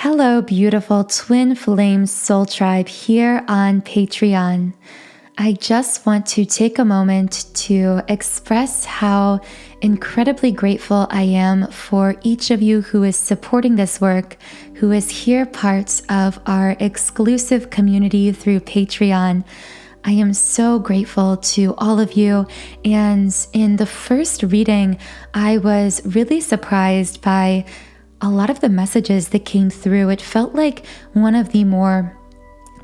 Hello, beautiful twin flame soul tribe here on Patreon. I just want to take a moment to express how incredibly grateful I am for each of you who is supporting this work, who is here part of our exclusive community through Patreon. I am so grateful to all of you. And in the first reading, I was really surprised by a lot of the messages that came through. It felt like one of the more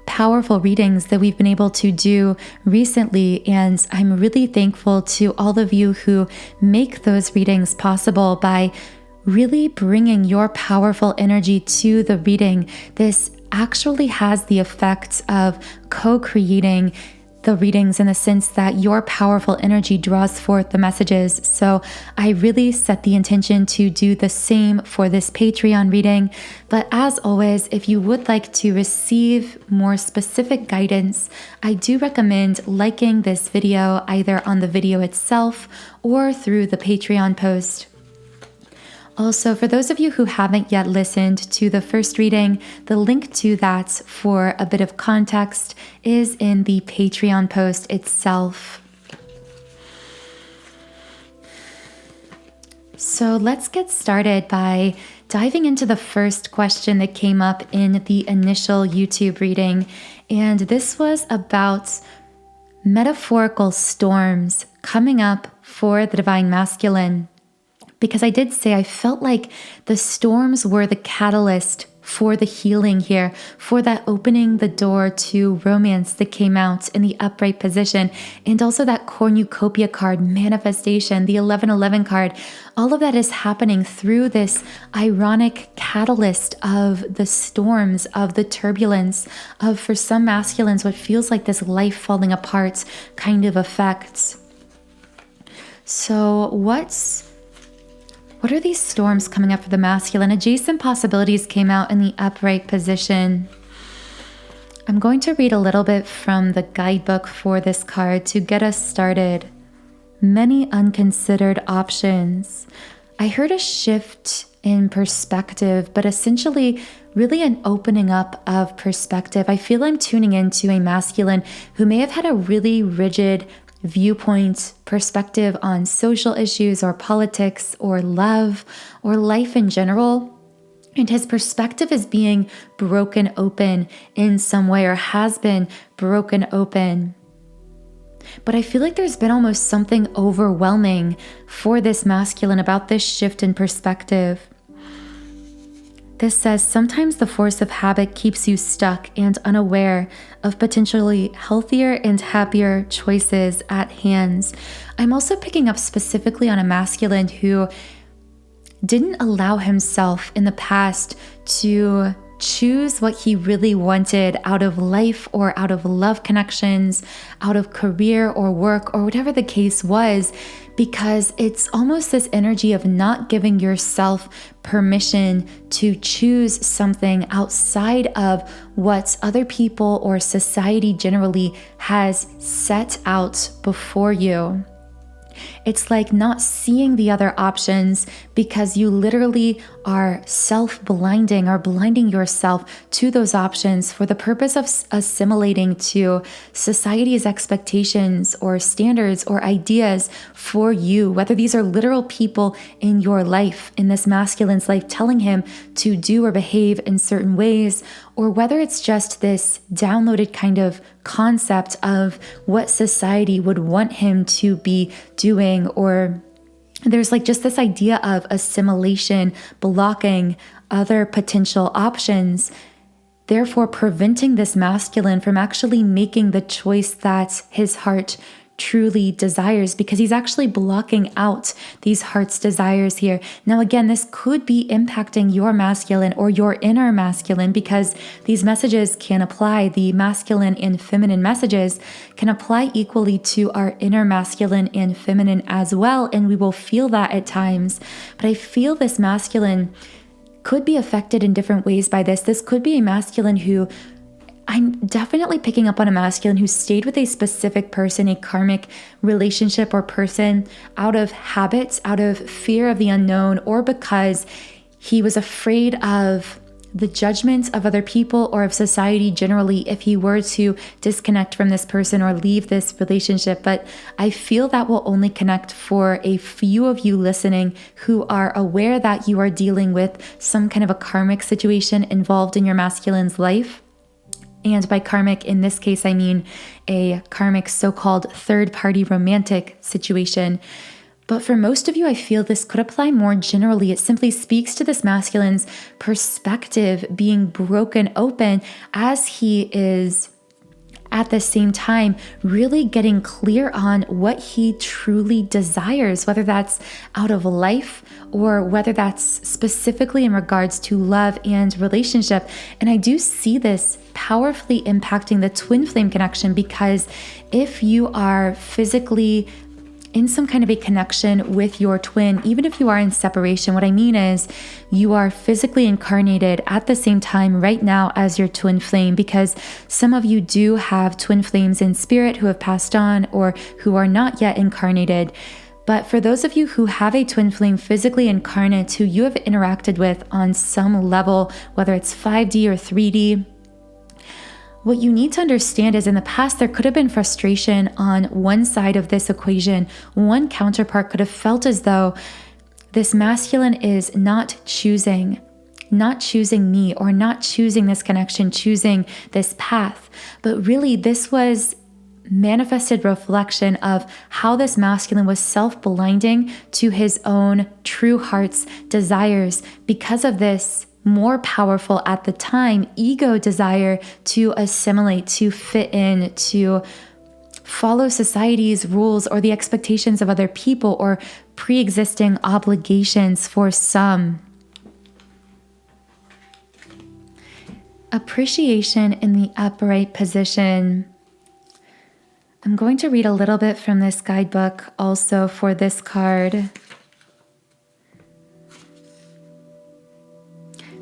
powerful readings that we've been able to do recently, and I'm really thankful to all of you who make those readings possible by really bringing your powerful energy to the reading. This actually has the effect of co-creating the readings in the sense that your powerful energy draws forth the messages. So I really set the intention to do the same for this Patreon reading. But as always, if you would like to receive more specific guidance, I do recommend liking this video either on the video itself or through the Patreon post. Also, for those of you who haven't yet listened to the first reading, the link to that for a bit of context is in the Patreon post itself. So let's get started by diving into the first question that came up in the initial YouTube reading. And this was about metaphorical storms coming up for the Divine Masculine. Because I did say I felt like the storms were the catalyst for the healing here, for that opening the door to romance that came out in the upright position, and also that cornucopia card, manifestation, the 1111 card. All of that is happening through this ironic catalyst of the storms, of the turbulence, of, for some masculines, what feels like this life falling apart kind of effect. So what are these storms coming up for the masculine? Adjacent possibilities came out in the upright position. I'm going to read a little bit from the guidebook for this card to get us started. Many unconsidered options. I heard a shift in perspective, but essentially really an opening up of perspective. I feel I'm tuning into a masculine who may have had a really rigid viewpoint, perspective on social issues or politics or love or life in general. And his perspective is being broken open in some way, or has been broken open. But I feel like there's been almost something overwhelming for this masculine about this shift in perspective. This says, sometimes the force of habit keeps you stuck and unaware of potentially healthier and happier choices at hand. I'm also picking up specifically on a masculine who didn't allow himself in the past to choose what he really wanted out of life or out of love connections, out of career or work or whatever the case was, because it's almost this energy of not giving yourself permission to choose something outside of what other people or society generally has set out before you. It's like not seeing the other options because you literally are self-blinding or blinding yourself to those options for the purpose of assimilating to society's expectations or standards or ideas for you, whether these are literal people in your life, in this masculine's life, telling him to do or behave in certain ways, or whether it's just this downloaded kind of concept of what society would want him to be doing, or there's like just this idea of assimilation blocking other potential options, therefore preventing this masculine from actually making the choice that his heart truly desires, because he's actually blocking out these heart's desires here. Now, again, this could be impacting your masculine or your inner masculine, because these messages can apply, the masculine and feminine messages can apply equally to our inner masculine and feminine as well. And we will feel that at times. But I feel this masculine could be affected in different ways by this. This could be a masculine who, I'm definitely picking up on a masculine who stayed with a specific person, a karmic relationship or person, out of habit, out of fear of the unknown, or because he was afraid of the judgment of other people or of society generally if he were to disconnect from this person or leave this relationship. But I feel that will only connect for a few of you listening who are aware that you are dealing with some kind of a karmic situation involved in your masculine's life. And by karmic, in this case, I mean a karmic so-called third-party romantic situation. But for most of you, I feel this could apply more generally. It simply speaks to this masculine's perspective being broken open as he is at the same time really getting clear on what he truly desires, whether that's out of life or whether that's specifically in regards to love and relationship. And I do see this powerfully impacting the twin flame connection, because if you are physically in some kind of a connection with your twin, even if you are in separation, what I mean is you are physically incarnated at the same time right now as your twin flame, because some of you do have twin flames in spirit who have passed on or who are not yet incarnated. But for those of you who have a twin flame physically incarnate who you have interacted with on some level, whether it's 5D or 3D, what you need to understand is in the past, there could have been frustration on one side of this equation. One counterpart could have felt as though this masculine is not choosing me or not choosing this connection, choosing this path. But really, this was manifested reflection of how this masculine was self-blinding to his own true heart's desires because of this more powerful at the time ego desire to assimilate, to fit in, to follow society's rules or the expectations of other people or pre-existing obligations for some. Appreciation in the upright position. I'm going to read a little bit from this guidebook also for this card.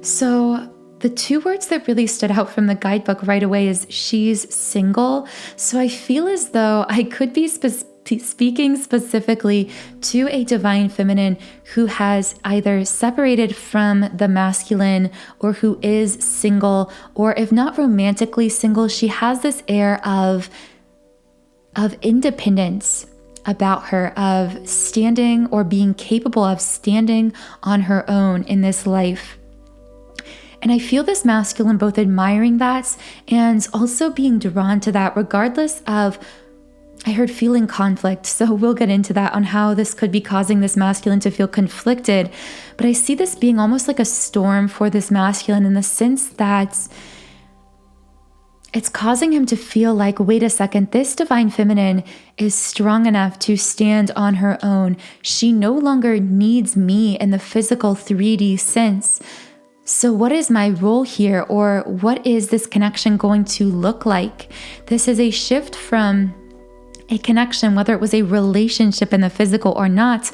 So the two words that really stood out from the guidebook right away is she's single. So I feel as though I could be speaking specifically to a divine feminine who has either separated from the masculine or who is single, or if not romantically single, she has this air of independence about her, of standing or being capable of standing on her own in this life. And I feel this masculine both admiring that and also being drawn to that, regardless of, I heard feeling conflict. So we'll get into that on how this could be causing this masculine to feel conflicted. But I see this being almost like a storm for this masculine in the sense that it's causing him to feel like, wait a second, this divine feminine is strong enough to stand on her own. She no longer needs me in the physical 3D sense. So what is my role here, or what is this connection going to look like? This is a shift from a connection, whether it was a relationship in the physical or not,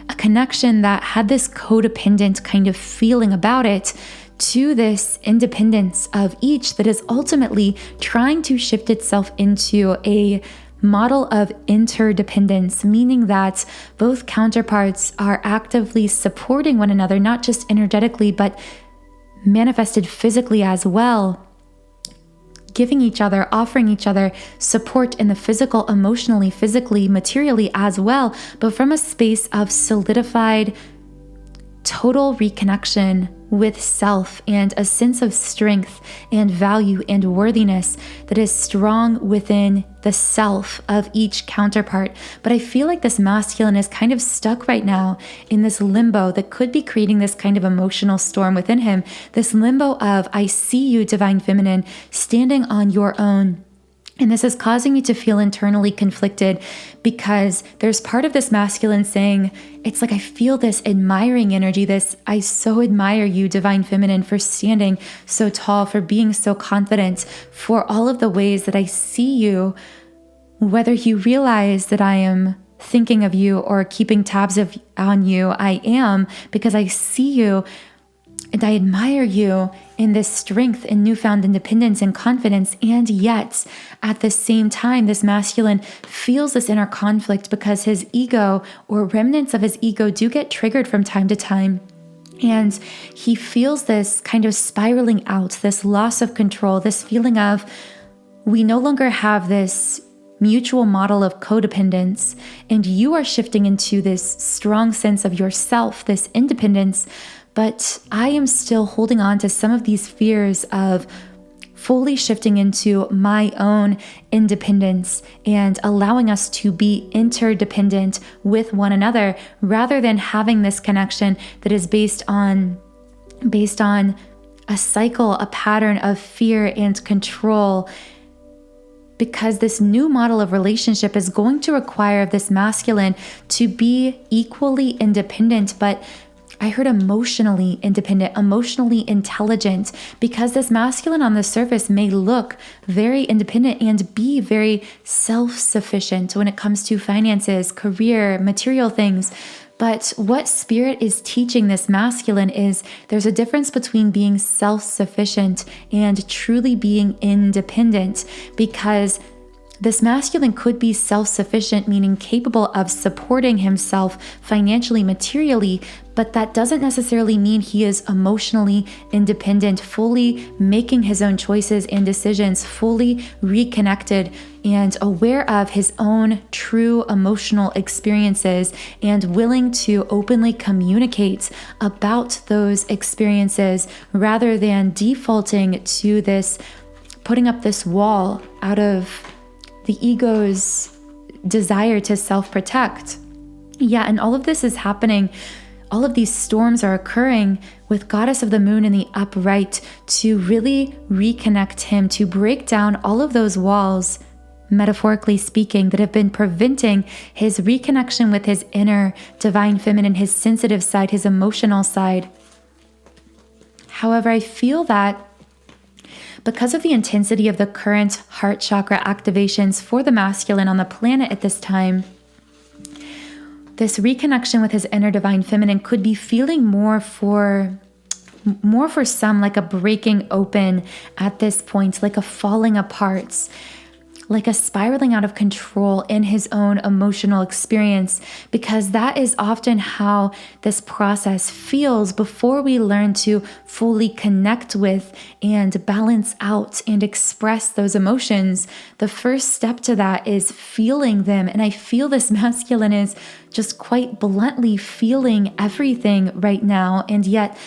a connection that had this codependent kind of feeling about it, to this independence of each that is ultimately trying to shift itself into a model of interdependence, meaning that both counterparts are actively supporting one another, not just energetically, but manifested physically as well, giving each other, offering each other support in the physical, emotionally, physically, materially as well, but from a space of solidified, total reconnection with self and a sense of strength and value and worthiness that is strong within the self of each counterpart. But I feel like this masculine is kind of stuck right now in this limbo that could be creating this kind of emotional storm within him. This limbo of, I see you, divine feminine, standing on your own. And this is causing me to feel internally conflicted because there's part of this masculine saying, it's like I feel this admiring energy, this, I so admire you, divine feminine, for standing so tall, for being so confident, for all of the ways that I see you, whether you realize that I am thinking of you or keeping tabs on you, I am, because I see you and I admire you in this strength and newfound independence and confidence. And yet, at the same time, this masculine feels this inner conflict because his ego or remnants of his ego do get triggered from time to time. And he feels this kind of spiraling out, this loss of control, this feeling of we no longer have this mutual model of codependence, and you are shifting into this strong sense of yourself, this independence, but I am still holding on to some of these fears of fully shifting into my own independence and allowing us to be interdependent with one another rather than having this connection that is based on a cycle, a pattern of fear and control. Because this new model of relationship is going to require this masculine to be equally independent, but I heard emotionally independent, emotionally intelligent, because this masculine on the surface may look very independent and be very self-sufficient when it comes to finances, career, material things. But what spirit is teaching this masculine is there's a difference between being self-sufficient and truly being independent, because this masculine could be self-sufficient, meaning capable of supporting himself financially, materially, but that doesn't necessarily mean he is emotionally independent, fully making his own choices and decisions, fully reconnected and aware of his own true emotional experiences and willing to openly communicate about those experiences rather than defaulting to this, putting up this wall out of the ego's desire to self-protect. Yeah, and all of this is happening. All of these storms are occurring with Goddess of the Moon in the upright to really reconnect him, to break down all of those walls, metaphorically speaking, that have been preventing his reconnection with his inner divine feminine, his sensitive side, his emotional side. However, I feel that because of the intensity of the current heart chakra activations for the masculine on the planet at this time, this reconnection with his inner divine feminine could be feeling more for some like a breaking open at this point, like a falling apart, like a spiraling out of control in his own emotional experience, because that is often how this process feels before we learn to fully connect with and balance out and express those emotions. The first step to that is feeling them. And I feel this masculine is just quite bluntly feeling everything right now, and yet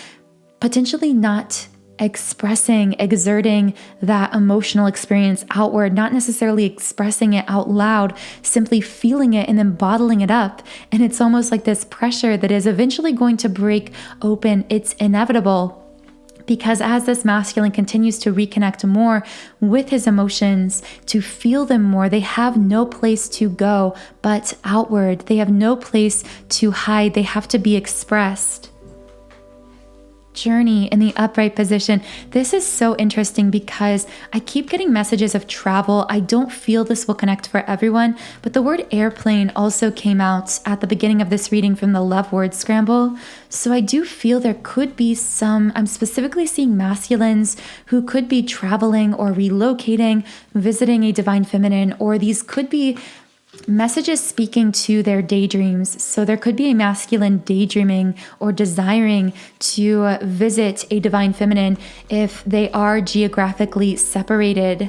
potentially not exerting that emotional experience outward, not necessarily expressing it out loud, simply feeling it and then bottling it up. And it's almost like this pressure that is eventually going to break open. It's inevitable, because as this masculine continues to reconnect more with his emotions, to feel them more, they have no place to go but outward. They have no place to hide. They have to be expressed. Journey in the upright position. This is so interesting because I keep getting messages of travel. I don't feel this will connect for everyone, but the word airplane also came out at the beginning of this reading from the Love Word Scramble. So I do feel there could be I'm specifically seeing masculines who could be traveling or relocating, visiting a divine feminine, or these could be messages speaking to their daydreams. So there could be a masculine daydreaming or desiring to visit a divine feminine if they are geographically separated.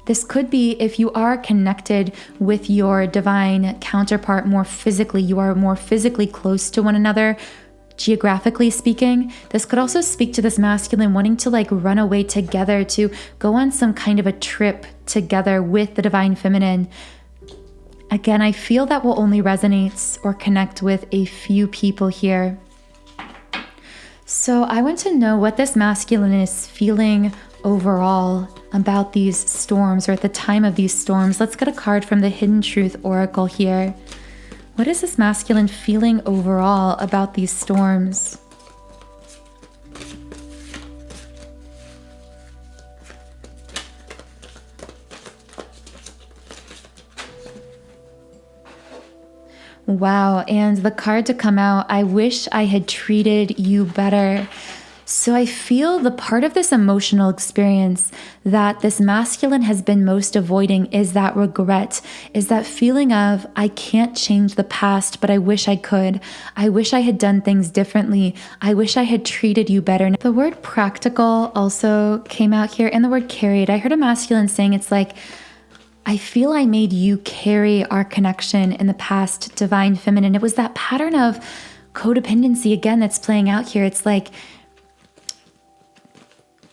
This could be if you are connected with your divine counterpart more physically, you are more physically close to one another, geographically speaking. This could also speak to this masculine wanting to run away together, to go on some kind of a trip together with the divine feminine. Again, I feel that will only resonate or connect with a few people here. So I want to know what this masculine is feeling overall about these storms, or at the time of these storms. Let's get a card from the Hidden Truth Oracle here. What is this masculine feeling overall about these storms? Wow, and the card to come out, I wish I had treated you better. So I feel the part of this emotional experience that this masculine has been most avoiding is that regret, is that feeling of, I can't change the past, but I wish I could. I wish I had done things differently. I wish I had treated you better. The word practical also came out here, and the word carried. I heard a masculine saying it's like, I feel I made you carry our connection in the past, divine feminine. It was that pattern of codependency again that's playing out here. It's like,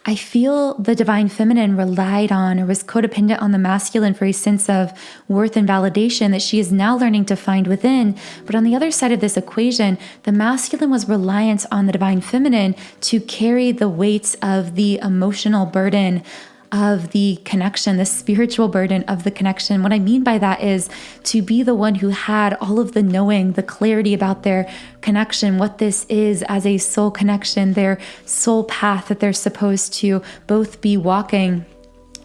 I feel the divine feminine relied on or was codependent on the masculine for a sense of worth and validation that she is now learning to find within. But on the other side of this equation, the masculine was reliant on the divine feminine to carry the weights of the emotional burden of the connection, the spiritual burden of the connection. What I mean by that is to be the one who had all of the knowing, the clarity about their connection, what this is as a soul connection, their soul path that they're supposed to both be walking.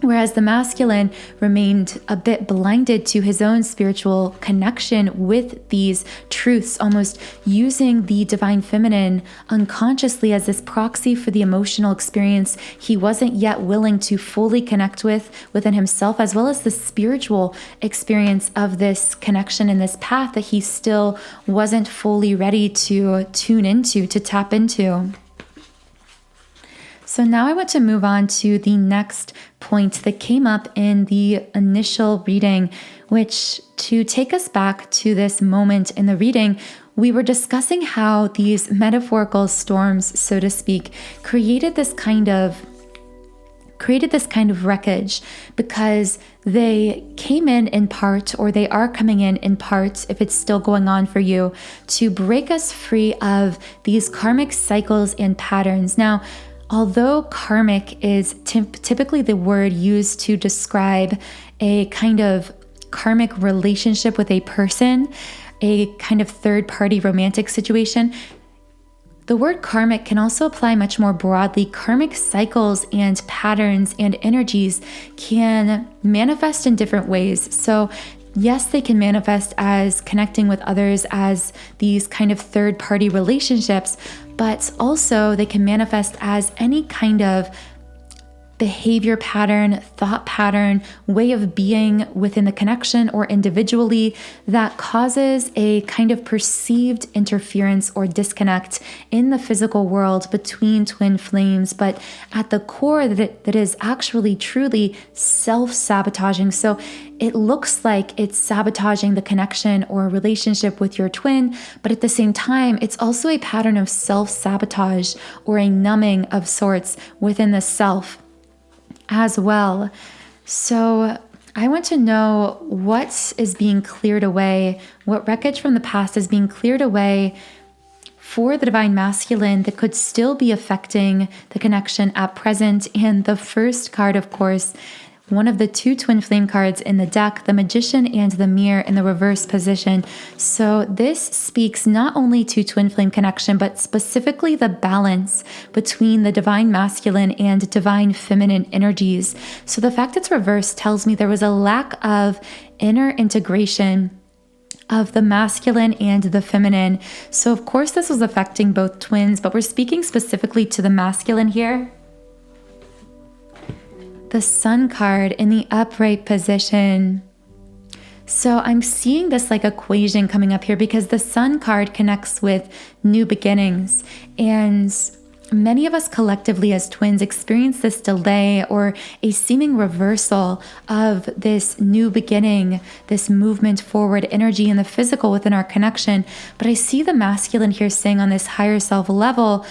Whereas the masculine remained a bit blinded to his own spiritual connection with these truths, almost using the divine feminine unconsciously as this proxy for the emotional experience he wasn't yet willing to fully connect with within himself, as well as the spiritual experience of this connection in this path that he still wasn't fully ready to tune into, to tap into. So now I want to move on to the next point that came up in the initial reading, which, to take us back to this moment in the reading, we were discussing how these metaphorical storms, so to speak, created this kind of wreckage because they came in part, or they are coming in part, if it's still going on for you, to break us free of these karmic cycles and patterns. Now, although karmic is typically the word used to describe a kind of karmic relationship with a person, a kind of third-party romantic situation, the word karmic can also apply much more broadly. Karmic cycles and patterns and energies can manifest in different ways. So yes, they can manifest as connecting with others as these kind of third-party relationships, but also they can manifest as any kind of behavior pattern, thought pattern, way of being within the connection or individually that causes a kind of perceived interference or disconnect in the physical world between twin flames, but at the core that is actually truly self-sabotaging. So it looks like it's sabotaging the connection or relationship with your twin, but at the same time, it's also a pattern of self-sabotage or a numbing of sorts within the self as well. So I want to know what is being cleared away, what wreckage from the past is being cleared away for the divine masculine that could still be affecting the connection at present. And the first card, of course, one of the two twin flame cards in the deck, the Magician and the Mirror in the reverse position. So this speaks not only to twin flame connection, but specifically the balance between the divine masculine and divine feminine energies. So the fact it's reversed tells me there was a lack of inner integration of the masculine and the feminine. So of course this was affecting both twins, but we're speaking specifically to the masculine here. The Sun card in the upright position. So I'm seeing this like equation coming up here because the Sun card connects with new beginnings. And many of us collectively as twins experience this delay or a seeming reversal of this new beginning, this movement forward energy in the physical within our connection. But I see the masculine here saying on this higher self level,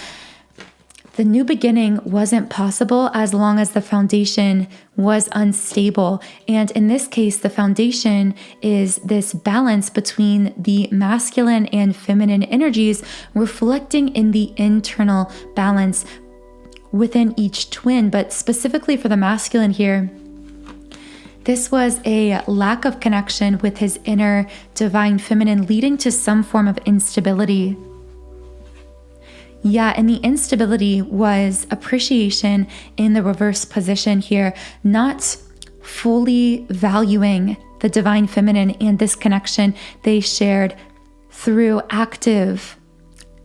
the new beginning wasn't possible as long as the foundation was unstable. And in this case, the foundation is this balance between the masculine and feminine energies reflecting in the internal balance within each twin. But specifically for the masculine here, this was a lack of connection with his inner divine feminine, leading to some form of instability. Yeah, and the instability was appreciation in the reverse position here, not fully valuing the divine feminine and this connection they shared through active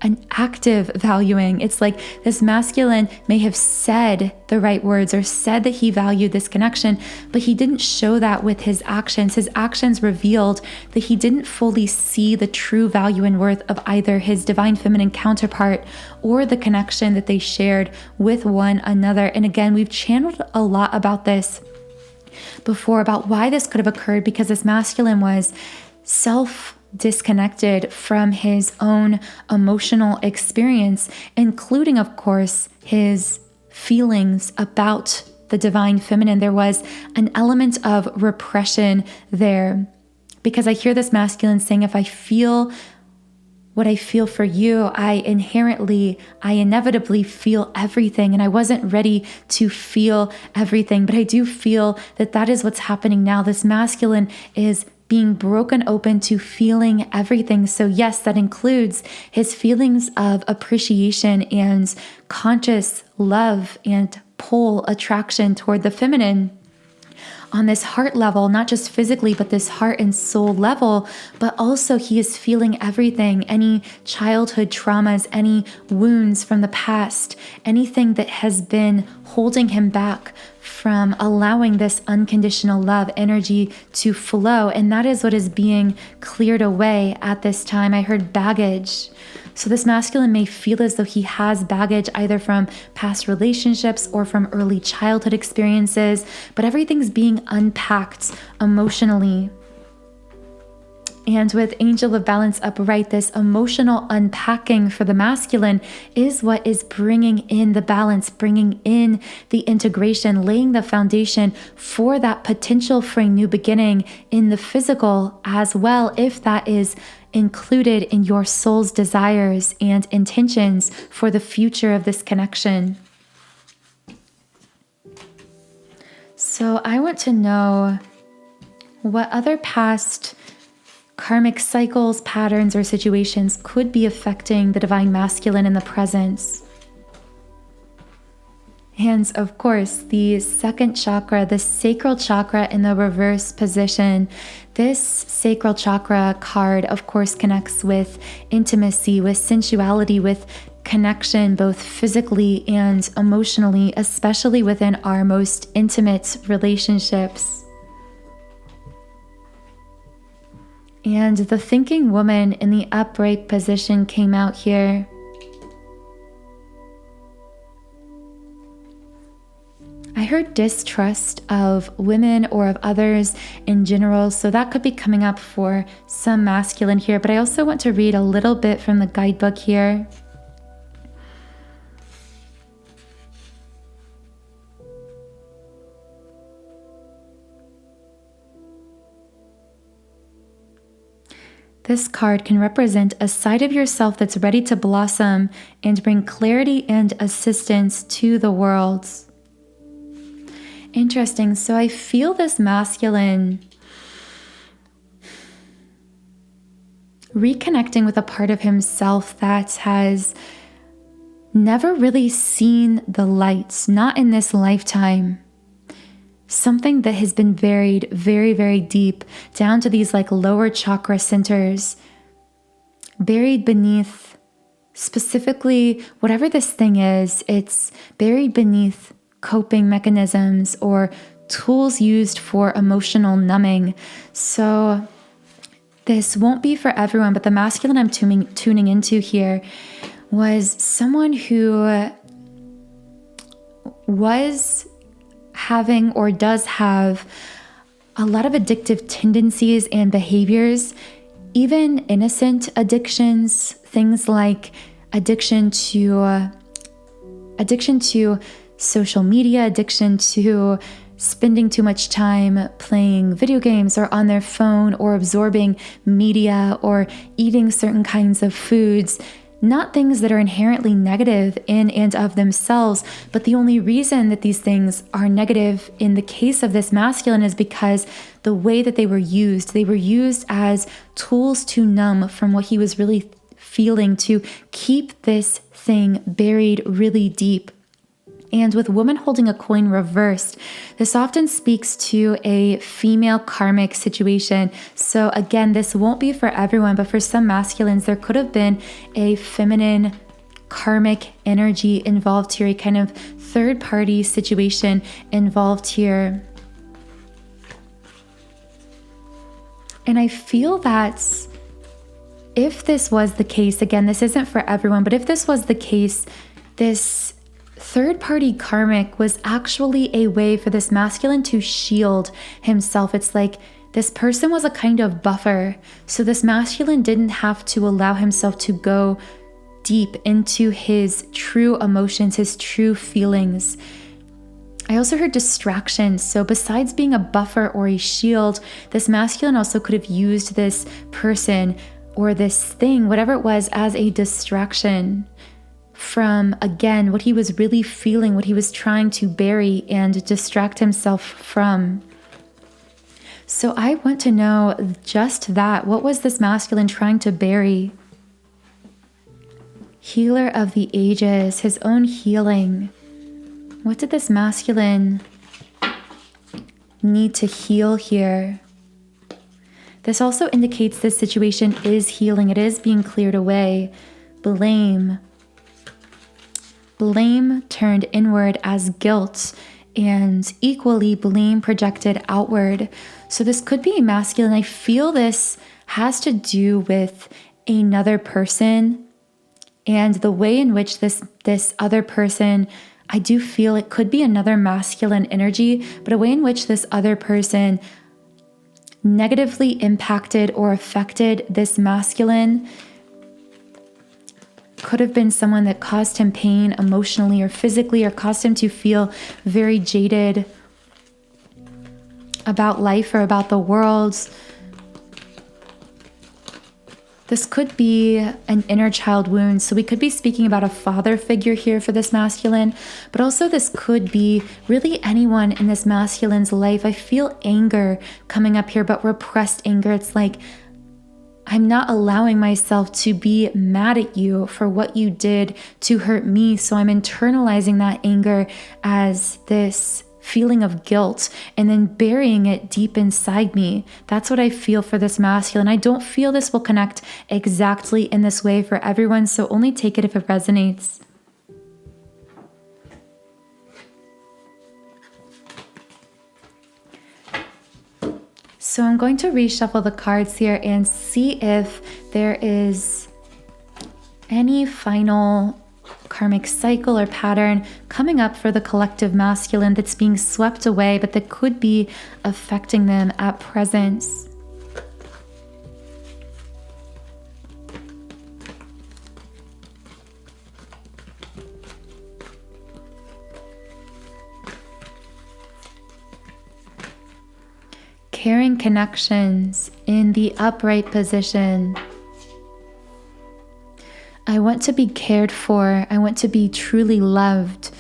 an active valuing. It's like this masculine may have said the right words or said that he valued this connection, but he didn't show that with his actions. His actions revealed that he didn't fully see the true value and worth of either his divine feminine counterpart or the connection that they shared with one another. And again, we've channeled a lot about this before, about why this could have occurred, because this masculine was disconnected from his own emotional experience, including, of course, his feelings about the divine feminine. There was an element of repression there, because I hear this masculine saying, if I feel what I feel for you, I inevitably feel everything. And I wasn't ready to feel everything, but I do feel that that is what's happening now. This masculine is being broken open to feeling everything. So yes, that includes his feelings of appreciation and conscious love and pull, attraction toward the feminine on this heart level, not just physically, but this heart and soul level. But also he is feeling everything, any childhood traumas, any wounds from the past, anything that has been holding him back from allowing this unconditional love energy to flow. And that is what is being cleared away at this time. I heard baggage. So this masculine may feel as though he has baggage either from past relationships or from early childhood experiences, but everything's being unpacked emotionally. And with Angel of Balance upright, this emotional unpacking for the masculine is what is bringing in the balance, bringing in the integration, laying the foundation for that potential for a new beginning in the physical as well, if that is included in your soul's desires and intentions for the future of this connection. So I want to know what other past karmic cycles, patterns, or situations could be affecting the divine masculine in the present. And of course, the second chakra, the sacral chakra in the reverse position. This sacral chakra card, of course, connects with intimacy, with sensuality, with connection, both physically and emotionally, especially within our most intimate relationships. And the thinking woman in the upright position came out here. I heard distrust of women or of others in general, so that could be coming up for some masculine here. But I also want to read a little bit from the guidebook here. This card can represent a side of yourself that's ready to blossom and bring clarity and assistance to the world. Interesting. So I feel this masculine reconnecting with a part of himself that has never really seen the light, not in this lifetime. Something that has been buried very, very deep down to these like lower chakra centers, buried beneath specifically whatever this thing is. It's buried beneath coping mechanisms or tools used for emotional numbing. So this won't be for everyone, but the masculine I'm tuning into here was someone who was having or does have a lot of addictive tendencies and behaviors, even innocent addictions, things like addiction to social media, addiction to spending too much time playing video games or on their phone or absorbing media or eating certain kinds of foods. Not things that are inherently negative in and of themselves, but the only reason that these things are negative in the case of this masculine is because the way that they were used as tools to numb from what he was really feeling, to keep this thing buried really deep. And with woman holding a coin reversed, this often speaks to a female karmic situation. So again, this won't be for everyone, but for some masculines, there could have been a feminine karmic energy involved here, a kind of third-party situation involved here. And I feel that if this was the case, again, this isn't for everyone, but if this was the case, this third-party karmic was actually a way for this masculine to shield himself. It's like this person was a kind of buffer. So this masculine didn't have to allow himself to go deep into his true emotions, his true feelings. I also heard distraction. So besides being a buffer or a shield, this masculine also could have used this person or this thing, whatever it was, as a distraction from, again, what he was really feeling, what he was trying to bury and distract himself from. So I want to know just that. What was this masculine trying to bury? Healer of the ages, his own healing. What did this masculine need to heal here? This also indicates this situation is healing. It is being cleared away. Blame. Blame turned inward as guilt, and equally blame projected outward. So this could be a masculine. I feel this has to do with another person and the way in which this other person, I do feel it could be another masculine energy, but a way in which this other person negatively impacted or affected this masculine. Could have been someone that caused him pain emotionally or physically, or caused him to feel very jaded about life or about the world. This could be an inner child wound. So we could be speaking about a father figure here for this masculine, but also this could be really anyone in this masculine's life. I feel anger coming up here, but repressed anger. It's like, I'm not allowing myself to be mad at you for what you did to hurt me. So I'm internalizing that anger as this feeling of guilt and then burying it deep inside me. That's what I feel for this masculine. I don't feel this will connect exactly in this way for everyone, so only take it if it resonates. So I'm going to reshuffle the cards here and see if there is any final karmic cycle or pattern coming up for the collective masculine that's being swept away, but that could be affecting them at present. Caring connections in the upright position. I want to be cared for. I want to be truly loved.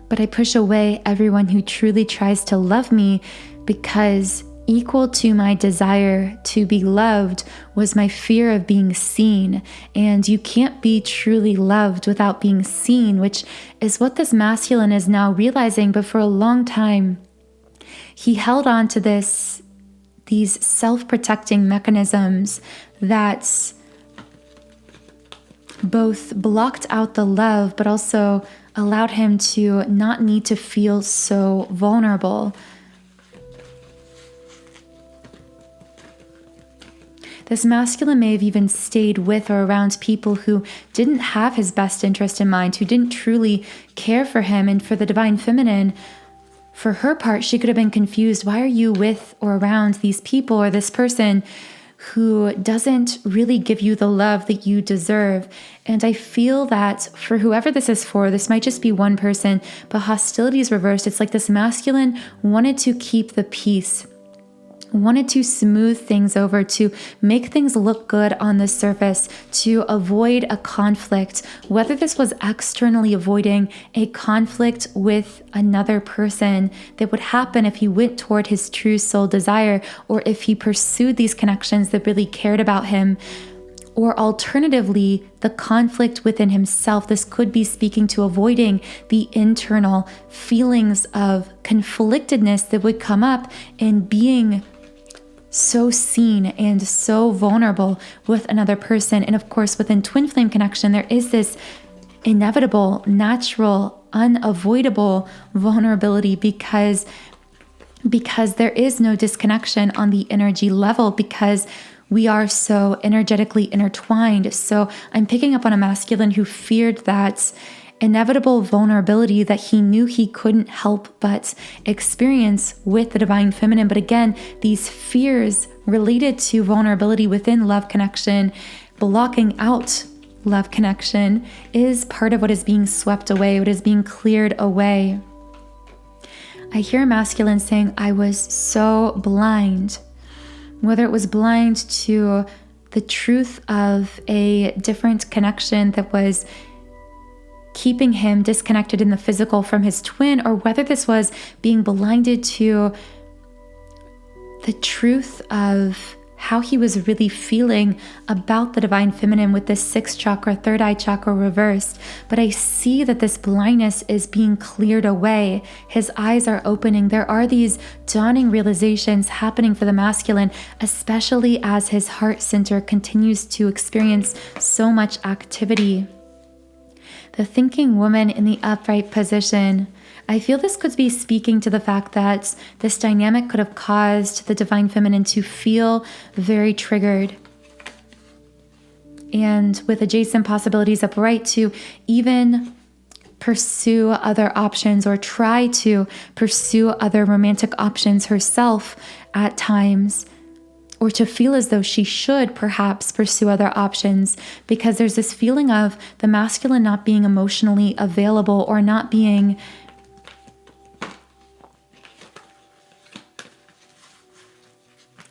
But I push away everyone who truly tries to love me, because equal to my desire to be loved was my fear of being seen. And you can't be truly loved without being seen, which is what this masculine is now realizing. But for a long time, he held on to these self-protecting mechanisms that both blocked out the love, but also allowed him to not need to feel so vulnerable. This masculine may have even stayed with or around people who didn't have his best interest in mind, who didn't truly care for him. And for the divine feminine, for her part, she could have been confused. Why are you with or around these people or this person who doesn't really give you the love that you deserve? And I feel that for whoever this is for, this might just be one person, but hostility is reversed. It's like this masculine wanted to keep the peace, wanted to smooth things over, to make things look good on the surface, to avoid a conflict, whether this was externally avoiding a conflict with another person that would happen if he went toward his true soul desire, or if he pursued these connections that really cared about him, Or alternatively, the conflict within himself. This could be speaking to avoiding the internal feelings of conflictedness that would come up in being so seen and so vulnerable with another person. And of course, within twin flame connection, there is this inevitable, natural, unavoidable vulnerability because there is no disconnection on the energy level, because we are so energetically intertwined. So I'm picking up on a masculine who feared that inevitable vulnerability that he knew he couldn't help but experience with the divine feminine. But again, these fears related to vulnerability within love connection, blocking out love connection, is part of what is being swept away, what is being cleared away. I hear a masculine saying, I was so blind. Whether it was blind to the truth of a different connection that was keeping him disconnected in the physical from his twin, or whether this was being blinded to the truth of how he was really feeling about the divine feminine with this sixth chakra, third eye chakra reversed. But I see that this blindness is being cleared away. His eyes are opening. There are these dawning realizations happening for the masculine, especially as his heart center continues to experience so much activity. The thinking woman in the upright position. I feel this could be speaking to the fact that this dynamic could have caused the divine feminine to feel very triggered. And with adjacent possibilities upright, to even pursue other options or try to pursue other romantic options herself at times, or to feel as though she should perhaps pursue other options, because there's this feeling of the masculine not being emotionally available or not being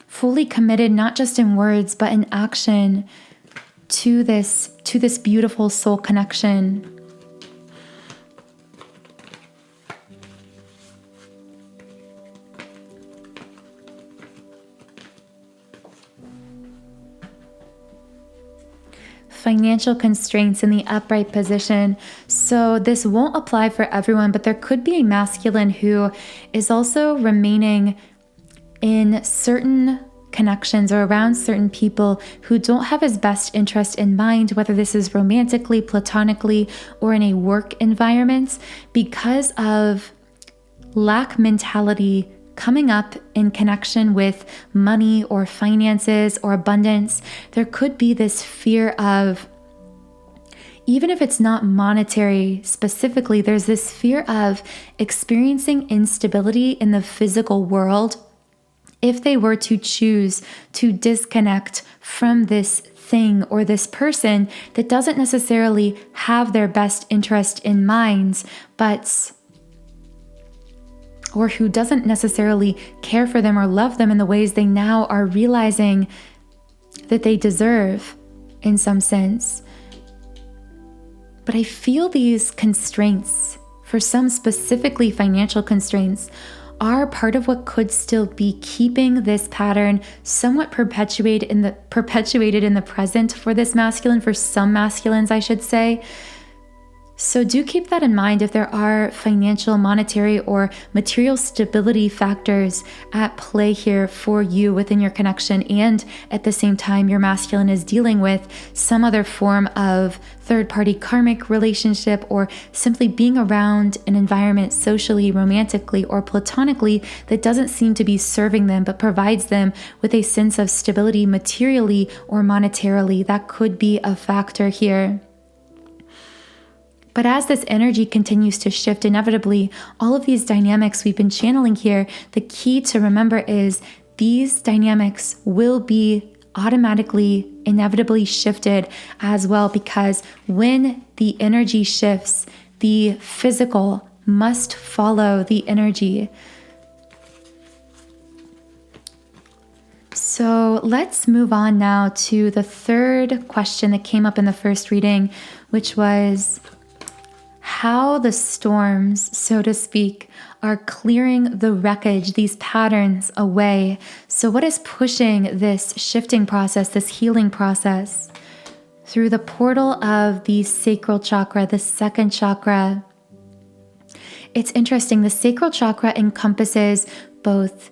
fully committed, not just in words, but in action to this beautiful soul connection. Financial constraints in the upright position. So this won't apply for everyone, but there could be a masculine who is also remaining in certain connections or around certain people who don't have his best interest in mind, whether this is romantically, platonically, or in a work environment, because of lack mentality coming up in connection with money or finances or abundance. There could be this fear of, even if it's not monetary specifically, there's this fear of experiencing instability in the physical world if they were to choose to disconnect from this thing or this person that doesn't necessarily have their best interest in mind, or who doesn't necessarily care for them or love them in the ways they now are realizing that they deserve in some sense. But I feel these constraints, for some specifically financial constraints, are part of what could still be keeping this pattern somewhat perpetuated in the present for this masculine, for some masculines, I should say. So do keep that in mind if there are financial, monetary, or material stability factors at play here for you within your connection, and at the same time your masculine is dealing with some other form of third-party karmic relationship, or simply being around an environment socially, romantically, or platonically that doesn't seem to be serving them but provides them with a sense of stability materially or monetarily. That could be a factor here. But as this energy continues to shift, inevitably, all of these dynamics we've been channeling here, the key to remember is these dynamics will be automatically, inevitably shifted as well, because when the energy shifts, the physical must follow the energy. So let's move on now to the third question that came up in the first reading, which was how the storms, so to speak, are clearing the wreckage, these patterns away. So what is pushing this shifting process, this healing process? through the portal of the sacral chakra, the second chakra. It's interesting. The sacral chakra encompasses both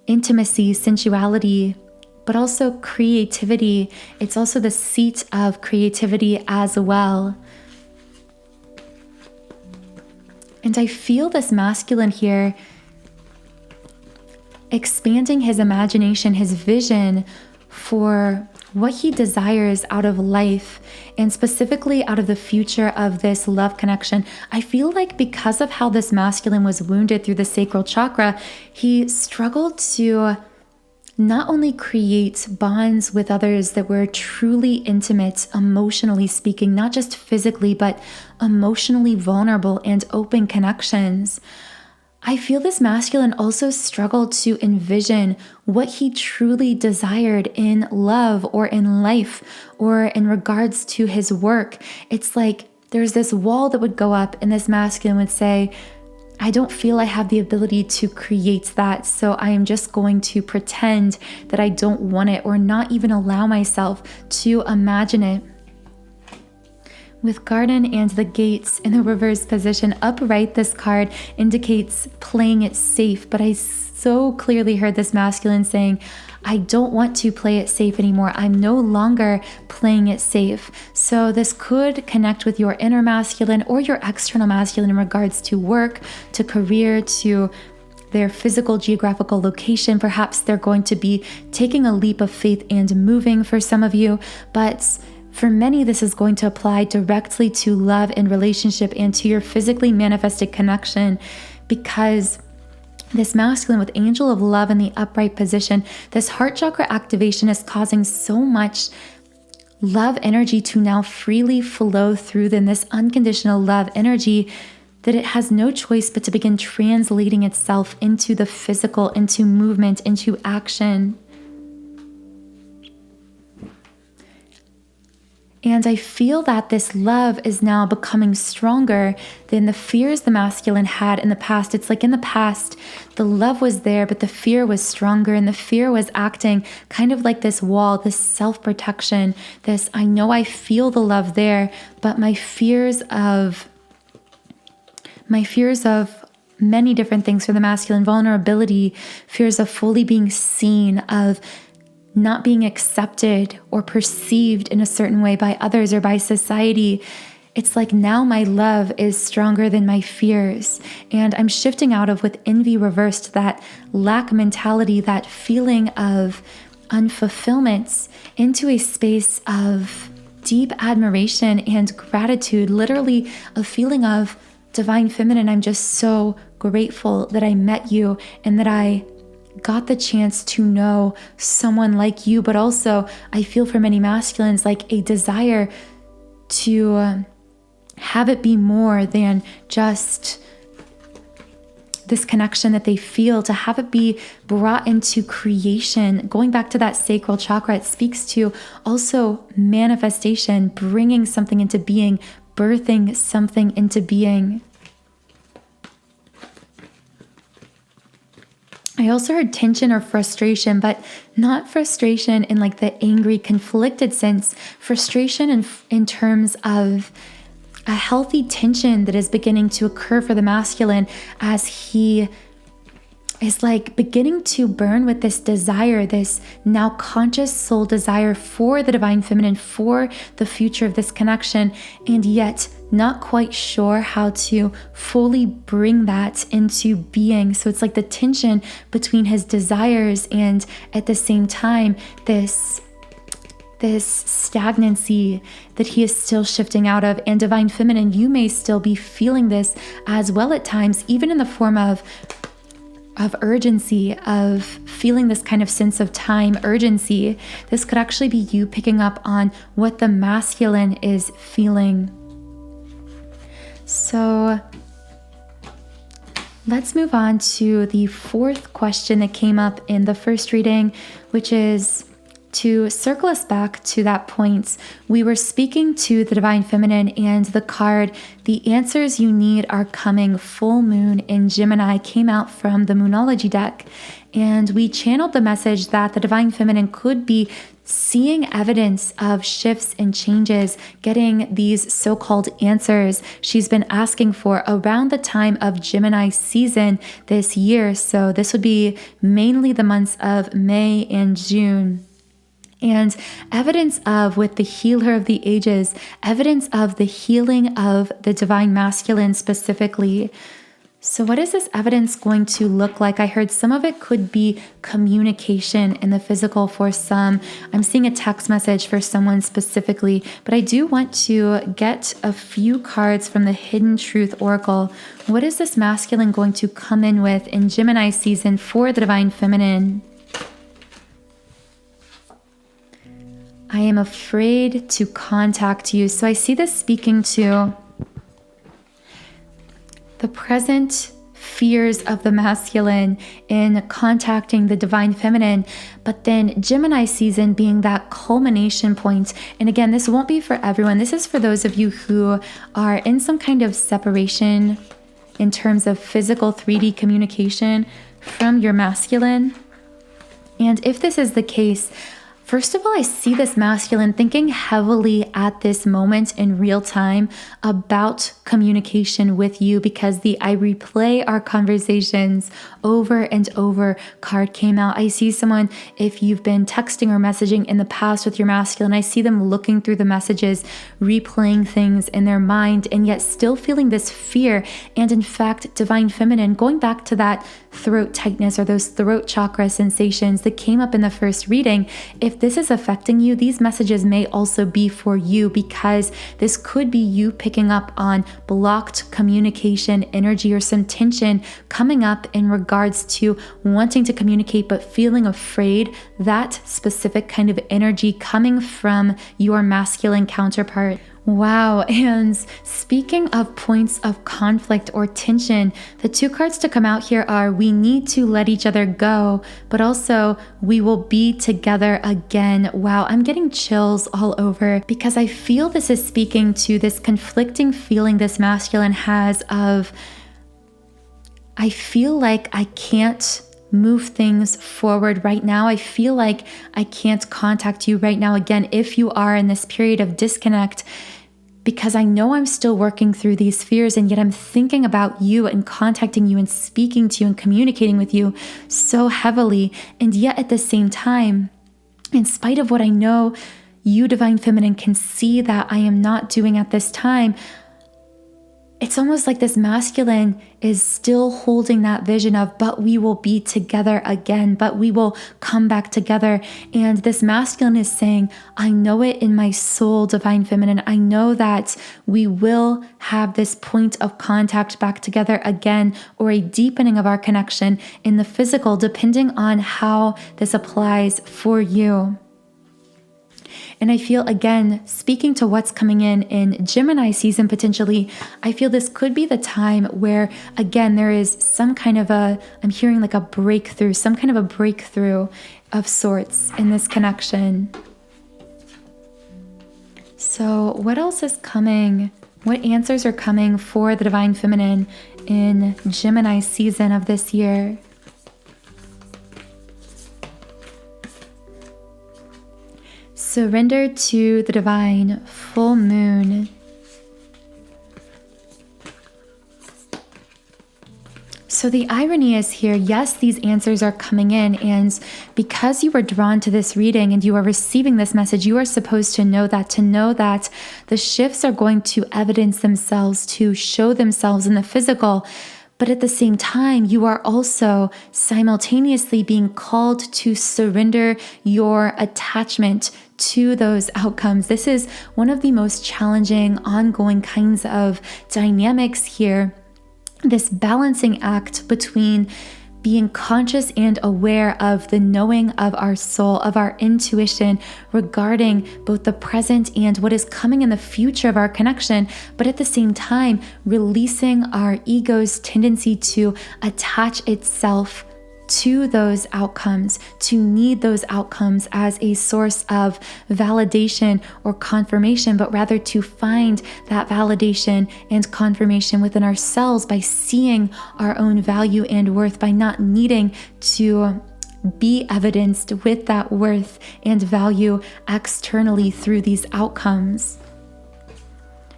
intimacy, sensuality, but also creativity. It's also the seat of creativity as well. And I feel this masculine here expanding his imagination, his vision for what he desires out of life, and specifically out of the future of this love connection. I feel like because of how this masculine was wounded through the sacral chakra, he struggled to not only create bonds with others that were truly intimate, emotionally speaking, not just physically, but emotionally vulnerable and open connections. I feel this masculine also struggled to envision what he truly desired in love or in life or in regards to his work. It's like there's this wall that would go up and this masculine would say, I don't feel I have the ability to create that, so I am just going to pretend that I don't want it or not even allow myself to imagine it. With Garden and the Gates in the reverse position upright, this card indicates playing it safe, but I so clearly heard this masculine saying, I don't want to play it safe anymore. I'm no longer playing it safe. So this could connect with your inner masculine or your external masculine in regards to work, to career, to their physical geographical location. Perhaps they're going to be taking a leap of faith and moving for some of you, but for many, this is going to apply directly to love and relationship and to your physically manifested connection, because this masculine with angel of love in the upright position, this heart chakra activation is causing so much love energy to now freely flow through them, this unconditional love energy, that it has no choice but to begin translating itself into the physical, into movement, into action. And I feel that this love is now becoming stronger than the fears the masculine had in the past. It's like in the past, the love was there, but the fear was stronger, and the fear was acting kind of like this wall, this self-protection, this, I know I feel the love there, but my fears of many different things for the masculine, vulnerability, fears of fully being seen, of not being accepted or perceived in a certain way by others or by society. It's like now my love is stronger than my fears. And I'm shifting out of, with envy reversed, that lack mentality, that feeling of unfulfillment, into a space of deep admiration and gratitude, literally a feeling of divine feminine. I'm just so grateful that I met you and that I got the chance to know someone like you. But also I feel for many masculines like a desire to have it be more than just this connection that they feel, to have it be brought into creation. Going back to that sacral chakra, it speaks to also manifestation, bringing something into being, birthing something into being. I also heard tension or frustration, but not frustration in like the angry, conflicted sense. Frustration in terms of a healthy tension that is beginning to occur for the masculine as he is like beginning to burn with this desire, this now conscious soul desire for the divine feminine, for the future of this connection, and yet not quite sure how to fully bring that into being. So it's like the tension between his desires and at the same time this stagnancy that he is still shifting out of. And divine feminine, you may still be feeling this as well at times, even in the form of urgency, of feeling this kind of sense of time urgency. This could actually be you picking up on what the masculine is feeling. So let's move on to the fourth question that came up in the first reading, which is to circle us back to that point, we were speaking to the Divine Feminine, and the card, The Answers You Need Are Coming, Full Moon in Gemini, came out from the Moonology deck. And we channeled the message that the Divine Feminine could be seeing evidence of shifts and changes, getting these so-called answers she's been asking for around the time of Gemini season this year. So this would be mainly the months of May and June. And evidence of, with the healer of the ages, evidence of the healing of the divine masculine specifically. So what is this evidence going to look like? I heard some of it could be communication in the physical for some. I'm seeing a text message for someone specifically, but I do want to get a few cards from the Hidden Truth Oracle. What is this masculine going to come in with in Gemini season for the Divine Feminine? I am afraid to contact you. So I see this speaking to the present fears of the masculine in contacting the Divine Feminine, but then Gemini season being that culmination point. And again, this won't be for everyone. This is for those of you who are in some kind of separation in terms of physical 3D communication from your masculine. And if this is the case, first of all, I see this masculine thinking heavily at this moment in real time about communication with you, because the I replay our conversations over and over card came out. I see someone, if you've been texting or messaging in the past with your masculine, I see them looking through the messages, replaying things in their mind, and yet still feeling this fear. And in fact, Divine Feminine, going back to that throat tightness or those throat chakra sensations that came up in the first reading, if this is affecting you, these messages may also be for you, because this could be you picking up on blocked communication energy or some tension coming up in regards to wanting to communicate but feeling afraid. That specific kind of energy coming from your masculine counterpart. Wow. And speaking of points of conflict or tension, the two cards to come out here are we need to let each other go, but also we will be together again. Wow. I'm getting chills all over, because I feel this is speaking to this conflicting feeling this masculine has of, I feel like I can't move things forward right now. I feel like I can't contact you right now again if you are in this period of disconnect, because I know I'm still working through these fears, and yet I'm thinking about you and contacting you and speaking to you and communicating with you so heavily. And yet at the same time, in spite of what I know you, Divine Feminine, can see that I am not doing at this time, it's almost like this masculine is still holding that vision of, but we will be together again, but we will come back together. And this masculine is saying, I know it in my soul, Divine Feminine. I know that we will have this point of contact back together again, or a deepening of our connection in the physical, depending on how this applies for you. And I feel, again, speaking to what's coming in Gemini season potentially, I feel this could be the time where, again, there is some kind of I'm hearing like a breakthrough, some kind of a breakthrough of sorts in this connection. So what else is coming? What answers are coming for the Divine Feminine in Gemini season of this year? Surrender to the divine, full moon. So the irony is here, yes, these answers are coming in, and because you were drawn to this reading and you are receiving this message, you are supposed to know that the shifts are going to evidence themselves, to show themselves in the physical. But at the same time, you are also simultaneously being called to surrender your attachment to those outcomes. This is one of the most challenging, ongoing kinds of dynamics here. This balancing act between being conscious and aware of the knowing of our soul, of our intuition regarding both the present and what is coming in the future of our connection, but at the same time, releasing our ego's tendency to attach itself to those outcomes, to need those outcomes as a source of validation or confirmation, but rather to find that validation and confirmation within ourselves by seeing our own value and worth, by not needing to be evidenced with that worth and value externally through these outcomes.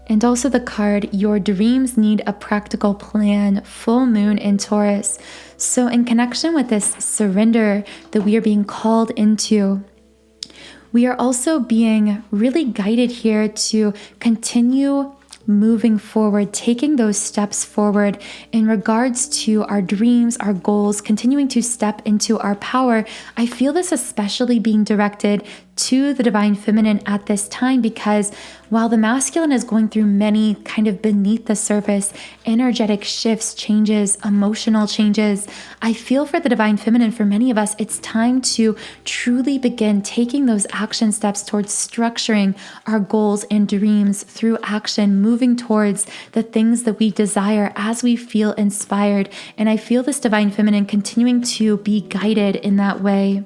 And also the card, your dreams need a practical plan, full moon in Taurus. So in connection with this surrender that we are being called into, we are also being really guided here to continue moving forward, taking those steps forward in regards to our dreams, our goals, continuing to step into our power. I feel this especially being directed to the divine feminine at this time, because while the masculine is going through many kind of beneath the surface energetic shifts, changes, emotional changes, I feel for the divine feminine, for many of us, it's time to truly begin taking those action steps towards structuring our goals and dreams through action, moving towards the things that we desire as we feel inspired. And I feel this divine feminine continuing to be guided in that way.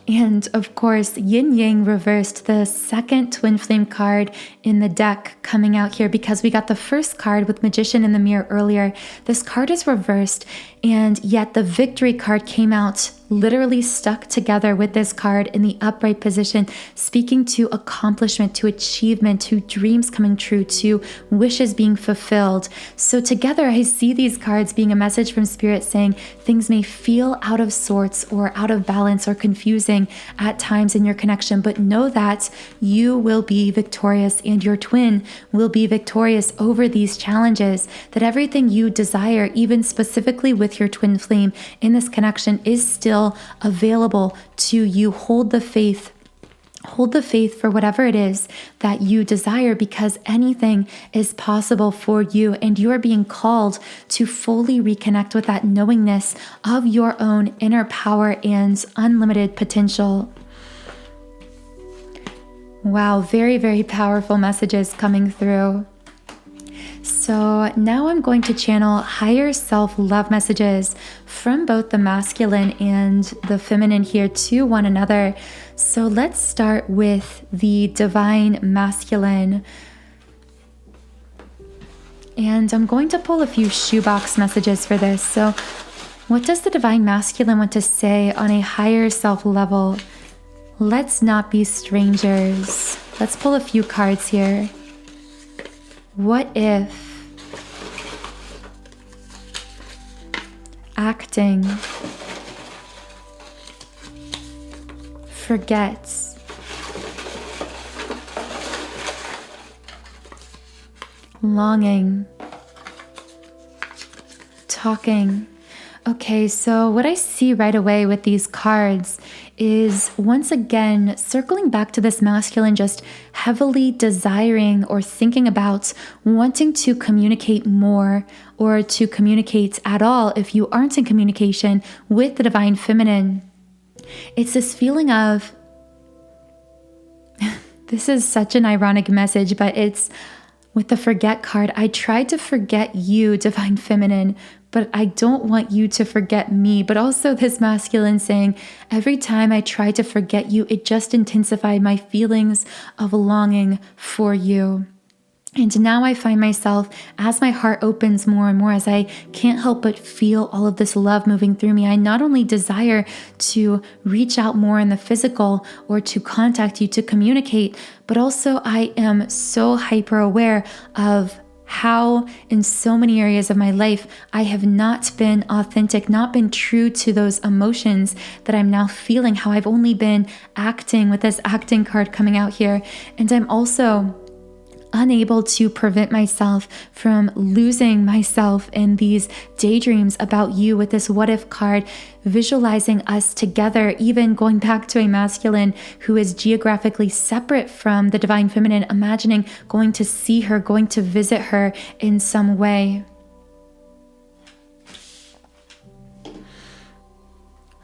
And of course, yin yang reversed, the second twin flame card in the deck coming out here, because we got the first card with Magician in the mirror earlier. This card is reversed, and yet the victory card came out literally stuck together with this card in the upright position, speaking to accomplishment, to achievement, to dreams coming true, to wishes being fulfilled. So together I see these cards being a message from Spirit saying things may feel out of sorts or out of balance or confusing at times in your connection, but know that you will be victorious and your twin will be victorious over these challenges, that everything you desire, even specifically with your twin flame in this connection, is still available to you. Hold the faith. Hold the faith for whatever it is that you desire, because anything is possible for you, and you are being called to fully reconnect with that knowingness of your own inner power and unlimited potential. Wow, very, very powerful messages coming through. So now I'm going to channel higher self-love messages from both the masculine and the feminine here to one another. So let's start with the divine masculine. And I'm going to pull a few shoebox messages for this. So what does the divine masculine want to say on a higher self level? Let's not be strangers. Let's pull a few cards here. What if acting forgets longing, talking? Okay, so what I see right away with these cards is, once again, circling back to this masculine just heavily desiring or thinking about wanting to communicate more, or to communicate at all if you aren't in communication with the divine feminine. It's this feeling of, this is such an ironic message, but it's with the forget card. I tried to forget you, divine feminine, but I don't want you to forget me. But also this masculine saying, every time I tried to forget you, it just intensified my feelings of longing for you. And now I find myself, as my heart opens more and more, as I can't help but feel all of this love moving through me, I not only desire to reach out more in the physical or to contact you, to communicate, but also I am so hyper aware of how in so many areas of my life I have not been authentic, not been true to those emotions that I'm now feeling, how I've only been acting with this acting card coming out here. And I'm also unable to prevent myself from losing myself in these daydreams about you with this what if card, visualizing us together, even going back to a masculine who is geographically separate from the divine feminine, imagining going to see her, going to visit her in some way.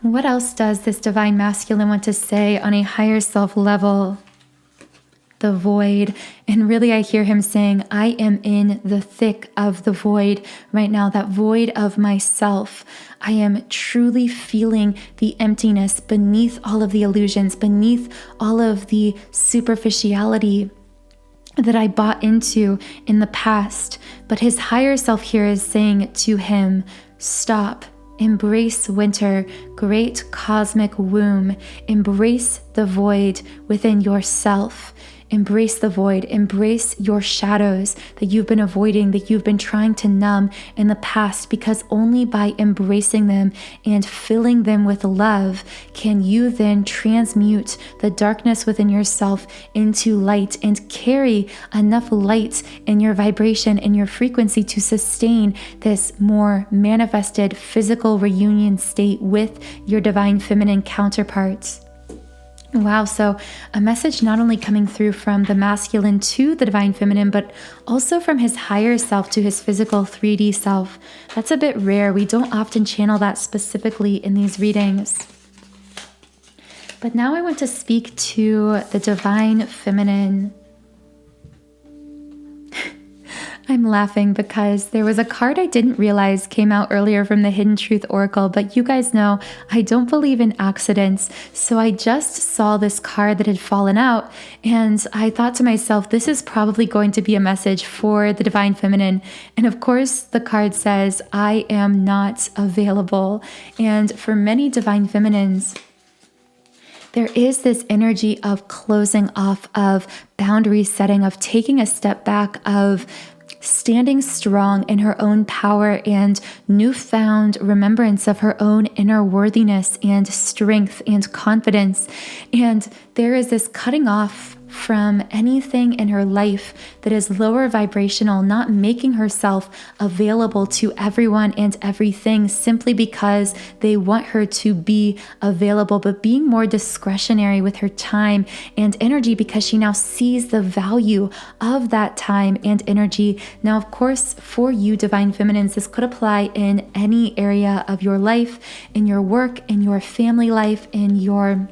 What else does this divine masculine want to say on a higher self level? the void. And really, I hear him saying, I am in the thick of the void right now, that void of myself. I am truly feeling the emptiness beneath all of the illusions, beneath all of the superficiality that I bought into in the past. But his higher self here is saying to him, stop. Embrace winter, great cosmic womb. Embrace the void within yourself. Embrace the void. Embrace your shadows that you've been avoiding, that you've been trying to numb in the past, because only by embracing them and filling them with love can you then transmute the darkness within yourself into light and carry enough light in your vibration and your frequency to sustain this more manifested physical reunion state with your divine feminine counterparts. Wow, so a message not only coming through from the masculine to the divine feminine, but also from his higher self to his physical 3D self. That's a bit rare. We don't often channel that specifically in these readings. But now I want to speak to the divine feminine. I'm laughing because there was a card I didn't realize came out earlier from the Hidden Truth Oracle, but you guys know I don't believe in accidents. So I just saw this card that had fallen out and I thought to myself, this is probably going to be a message for the divine feminine. And of course, the card says, I am not available. And for many divine feminines, there is this energy of closing off, of boundary setting, of taking a step back, of standing strong in her own power and newfound remembrance of her own inner worthiness and strength and confidence. And there is this cutting off from anything in her life that is lower vibrational, not making herself available to everyone and everything simply because they want her to be available, but being more discretionary with her time and energy because she now sees the value of that time and energy. Now, of course, for you divine feminines, this could apply in any area of your life, in your work, in your family life, in your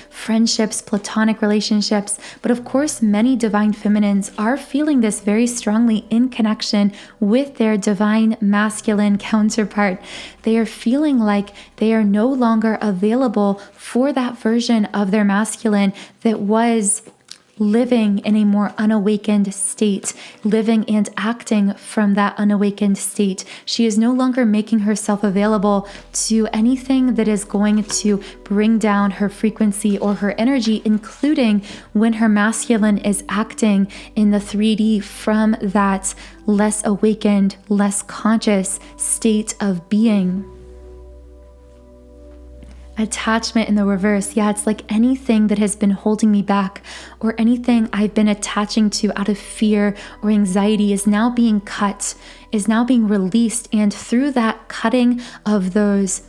friendships, platonic relationships. But of course, many divine feminines are feeling this very strongly in connection with their divine masculine counterpart. They are feeling like they are no longer available for that version of their masculine that was living in a more unawakened state, living and acting from that unawakened state. She is no longer making herself available to anything that is going to bring down her frequency or her energy, including when her masculine is acting in the 3D from that less awakened, less conscious state of being. Attachment in the reverse. Yeah, it's like anything that has been holding me back or anything I've been attaching to out of fear or anxiety is now being cut, is now being released. And through that cutting of those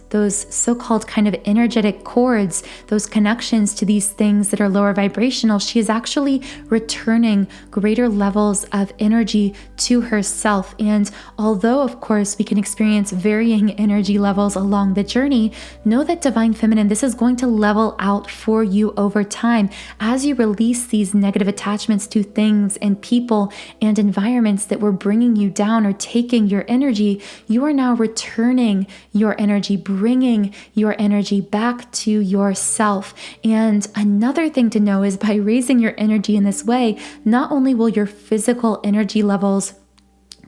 so-called kind of energetic cords, those connections to these things that are lower vibrational, she is actually returning greater levels of energy to herself. And although, of course, we can experience varying energy levels along the journey, know that divine feminine, this is going to level out for you over time. As you release these negative attachments to things and people and environments that were bringing you down or taking your energy, you are now returning your energy, bringing your energy back to yourself. And another thing to know is by raising your energy in this way, not only will your physical energy levels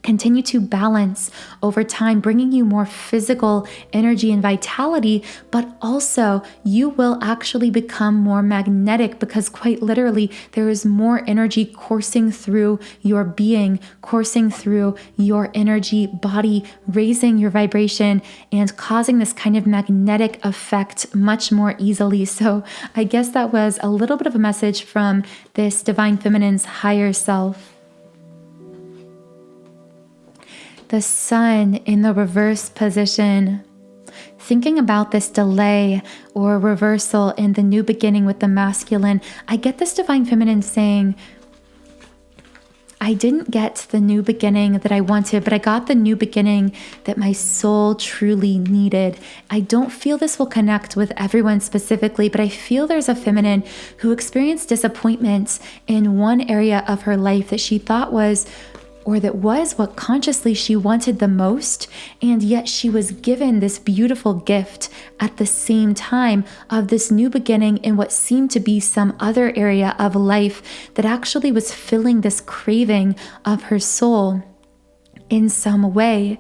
continue to balance over time, bringing you more physical energy and vitality, but also you will actually become more magnetic because quite literally there is more energy coursing through your being, coursing through your energy body, raising your vibration and causing this kind of magnetic effect much more easily. So I guess that was a little bit of a message from this divine feminine's higher self. The sun in the reverse position. Thinking about this delay or reversal in the new beginning with the masculine, I get this divine feminine saying, I didn't get the new beginning that I wanted, but I got the new beginning that my soul truly needed. I don't feel this will connect with everyone specifically, but I feel there's a feminine who experienced disappointments in one area of her life that she thought was what consciously she wanted the most, and yet she was given this beautiful gift at the same time of this new beginning in what seemed to be some other area of life that actually was filling this craving of her soul in some way.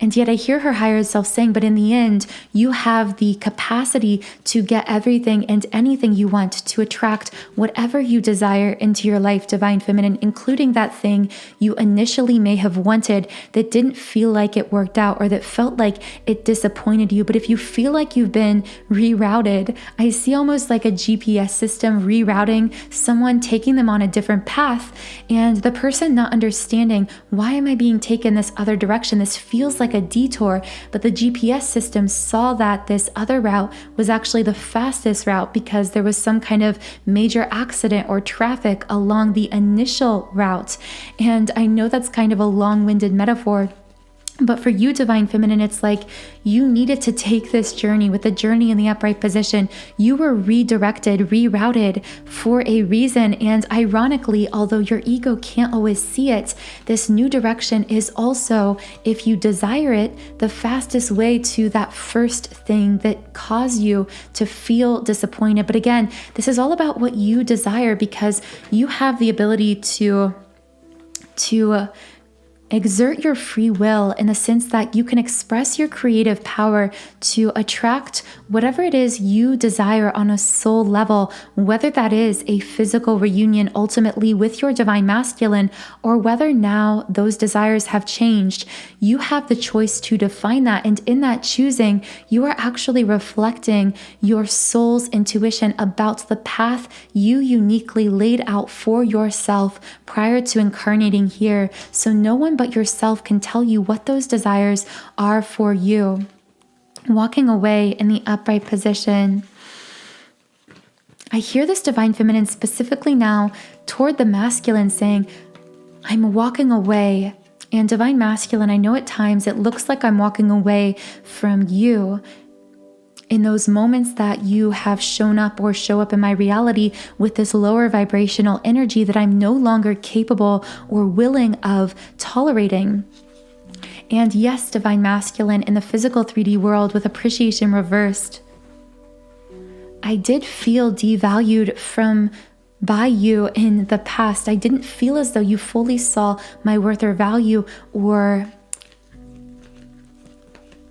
And yet I hear her higher self saying, but in the end, you have the capacity to get everything and anything you want, to attract whatever you desire into your life, Divine Feminine, including that thing you initially may have wanted that didn't feel like it worked out or that felt like it disappointed you. But if you feel like you've been rerouted, I see almost like a GPS system rerouting someone, taking them on a different path, and the person not understanding, why am I being taken this other direction? This feels like a detour, but the GPS system saw that this other route was actually the fastest route because there was some kind of major accident or traffic along the initial route. And I know that's kind of a long-winded metaphor, but for you, Divine Feminine, it's like you needed to take this journey with the journey in the upright position. You were redirected, rerouted for a reason. And ironically, although your ego can't always see it, this new direction is also, if you desire it, the fastest way to that first thing that caused you to feel disappointed. But again, this is all about what you desire because you have the ability to exert your free will in the sense that you can express your creative power to attract whatever it is you desire on a soul level, whether that is a physical reunion ultimately with your divine masculine, or whether now those desires have changed. You have the choice to define that. And in that choosing, you are actually reflecting your soul's intuition about the path you uniquely laid out for yourself prior to incarnating here. So no one but yourself can tell you what those desires are for you. Walking away in the upright position. I hear this Divine Feminine specifically now toward the masculine saying, I'm walking away. And Divine Masculine, I know at times it looks like I'm walking away from you in those moments that you have shown up or show up in my reality with this lower vibrational energy that I'm no longer capable or willing of tolerating. And yes, Divine Masculine, in the physical 3D world with appreciation reversed, I did feel devalued by you in the past. I didn't feel as though you fully saw my worth or value or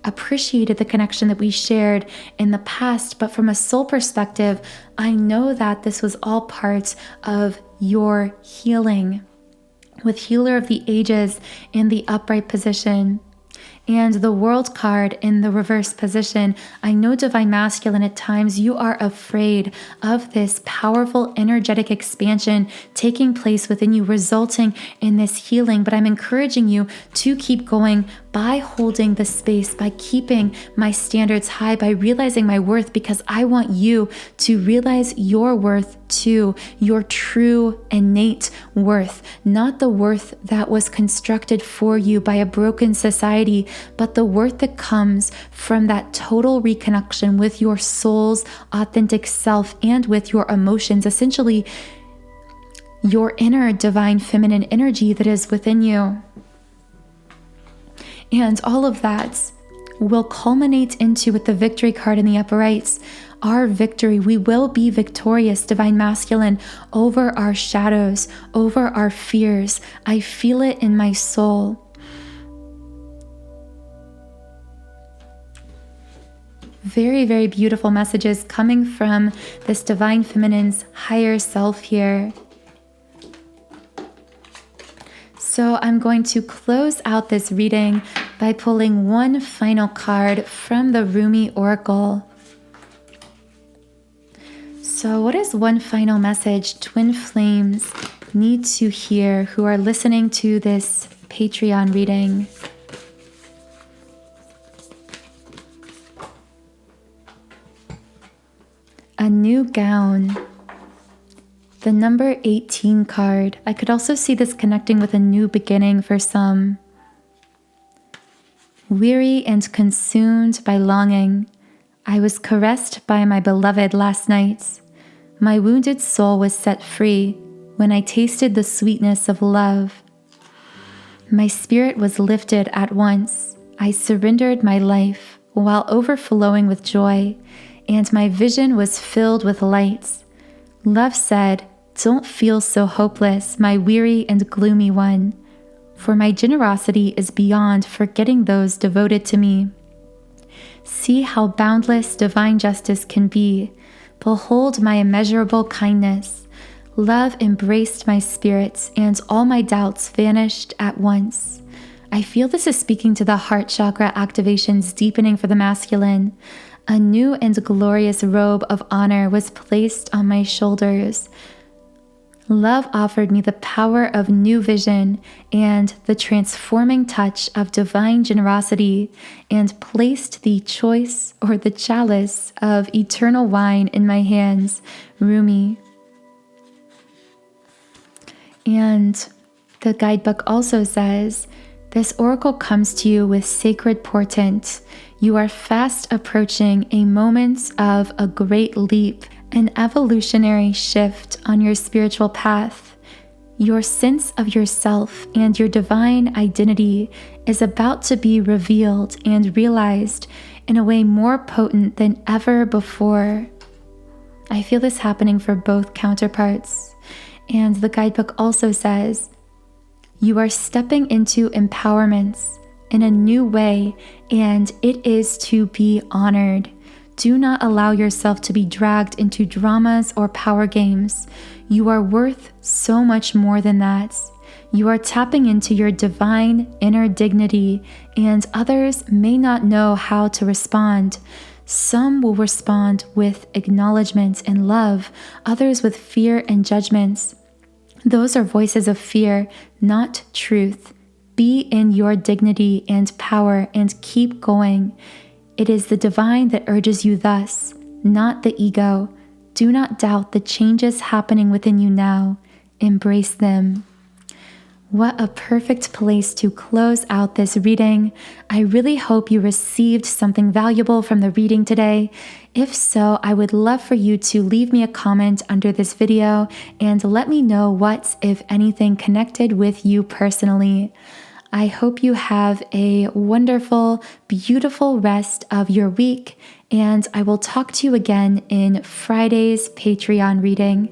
appreciated the connection that we shared in the past. But from a soul perspective, I know that this was all part of your healing with Healer of the Ages in the upright position. And the World card in the reverse position. I know, Divine Masculine, at times you are afraid of this powerful energetic expansion taking place within you, resulting in this healing. But I'm encouraging you to keep going by holding the space, by keeping my standards high, by realizing my worth, because I want you to realize your worth too, your true innate worth, not the worth that was constructed for you by a broken society, but the worth that comes from that total reconnection with your soul's authentic self and with your emotions, essentially your inner Divine Feminine energy that is within you. And all of that will culminate into, with the victory card in the upper right, our victory. We will be victorious, Divine Masculine, over our shadows, over our fears. I feel it in my soul. Very, very beautiful messages coming from this Divine Feminine's higher self here. So I'm going to close out this reading by pulling one final card from the Rumi Oracle. So what is one final message twin flames need to hear who are listening to this Patreon reading? A new gown. The number 18 card. I could also see this connecting with a new beginning for some. Weary and consumed by longing, I was caressed by my beloved last night. My wounded soul was set free when I tasted the sweetness of love. My spirit was lifted at once. I surrendered my life while overflowing with joy, and my vision was filled with light. Love said, "Don't feel so hopeless, my weary and gloomy one, for my generosity is beyond forgetting those devoted to me. See how boundless divine justice can be. Behold my immeasurable kindness. Love embraced my spirit, and all my doubts vanished at once." I feel this is speaking to the heart chakra activations deepening for the masculine. A new and glorious robe of honor was placed on my shoulders. Love offered me the power of new vision and the transforming touch of divine generosity, and placed the choice or the chalice of eternal wine in my hands, Rumi. And the guidebook also says, this oracle comes to you with sacred portent. You are fast approaching a moment of a great leap, an evolutionary shift on your spiritual path. Your sense of yourself and your divine identity is about to be revealed and realized in a way more potent than ever before. I feel this happening for both counterparts. And the guidebook also says, you are stepping into empowerments in a new way, and it is to be honored. Do not allow yourself to be dragged into dramas or power games. You are worth so much more than that. You are tapping into your divine inner dignity, and others may not know how to respond. Some will respond with acknowledgement and love, others with fear and judgments. Those are voices of fear, not truth. Be in your dignity and power and keep going. It is the divine that urges you thus, not the ego. Do not doubt the changes happening within you now. Embrace them. What a perfect place to close out this reading. I really hope you received something valuable from the reading today. If so, I would love for you to leave me a comment under this video and let me know what, if anything, connected with you personally. I hope you have a wonderful, beautiful rest of your week, and I will talk to you again in Friday's Patreon reading.